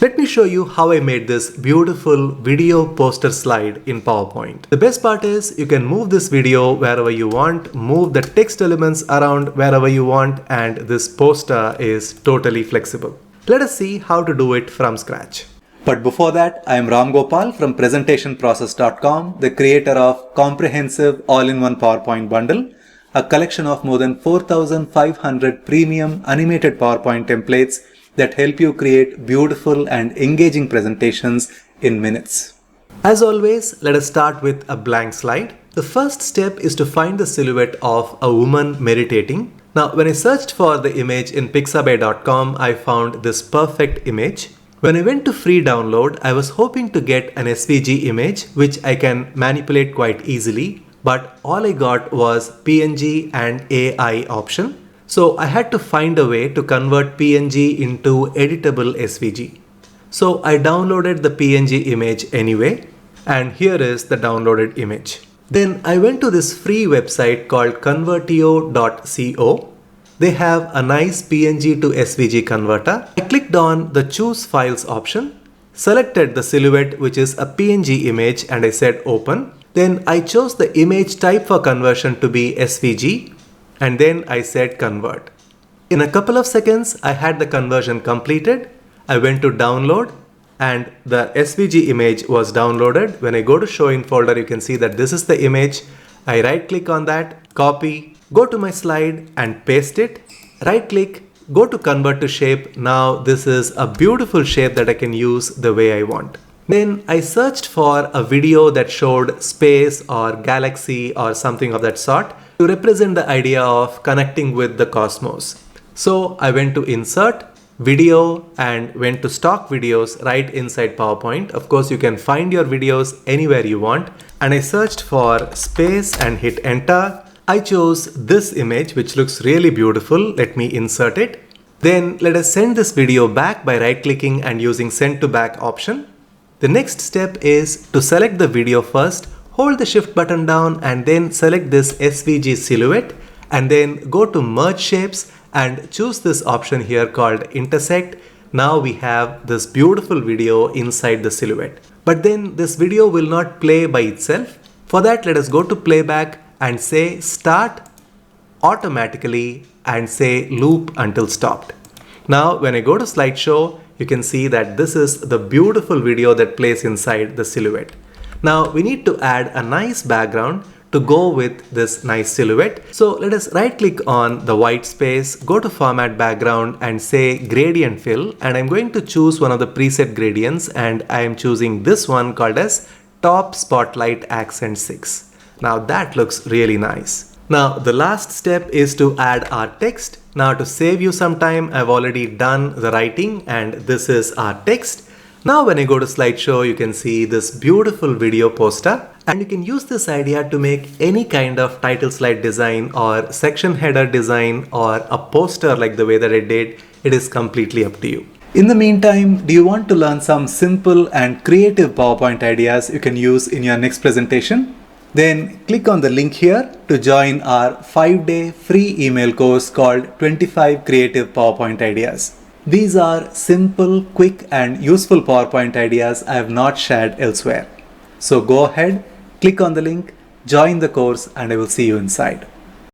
Let me show you how I made this beautiful video poster slide in PowerPoint. The best part is you can move this video wherever you want, move the text elements around wherever you want, and this poster is totally flexible. Let us see how to do it from scratch. But before that, I am Ramgopal from presentationprocess.com, the creator of comprehensive all-in-one PowerPoint bundle, a collection of more than 4,500 premium animated PowerPoint templates that help you create beautiful and engaging presentations in minutes. As always, let us start with a blank slide. The first step is to find the silhouette of a woman meditating. Now, when I searched for the image in pixabay.com, I found this perfect image. When I went to free download, I was hoping to get an SVG image, which I can manipulate quite easily, but all I got was PNG and AI option. So I had to find a way to convert PNG into editable SVG. So I downloaded the PNG image anyway, and here is the downloaded image. Then I went to this free website called convertio.co. They have a nice PNG to SVG converter. I clicked on the choose files option, selected the silhouette, which is a PNG image, and I said open. Then I chose the image type for conversion to be SVG, and then I said convert. In a couple of seconds, I had the conversion completed. I went to download and the SVG image was downloaded. When I go to show in folder, you can see that this is the image. I right click on that, copy, go to my slide and paste it. Right click, go to convert to shape. Now this is a beautiful shape that I can use the way I want. Then I searched for a video that showed space or galaxy or something of that sort to represent the idea of connecting with the cosmos. So I went to insert video and went to stock videos right inside PowerPoint. Of course, you can find your videos anywhere you want. And I searched for space and hit enter. I chose this image, which looks really beautiful. Let me insert it. Then let us send this video back by right clicking and using send to back option. The next step is to select the video first, hold the shift button down and then select this SVG silhouette and then go to merge shapes and choose this option here called intersect. Now we have this beautiful video inside the silhouette. But then this video will not play by itself. For that, let us go to playback and say start automatically and say loop until stopped. Now when I go to slideshow, you can see that this is the beautiful video that plays inside the silhouette. Now we need to add a nice background to go with this nice silhouette. So let us right click on the white space, go to format background and say gradient fill, and I'm going to choose one of the preset gradients and I am choosing this one called as top spotlight accent 6. Now that looks really nice. Now the last step is to add our text. Now to save you some time, I've already done the writing and this is our text. Now when I go to slideshow, you can see this beautiful video poster and you can use this idea to make any kind of title slide design or section header design or a poster like the way that I did. It is completely up to you. In the meantime, do you want to learn some simple and creative PowerPoint ideas you can use in your next presentation? Then click on the link here to join our 5-day free email course called 25 Creative PowerPoint Ideas. These are simple, quick and useful PowerPoint ideas I have not shared elsewhere. So go ahead, click on the link, join the course and I will see you inside.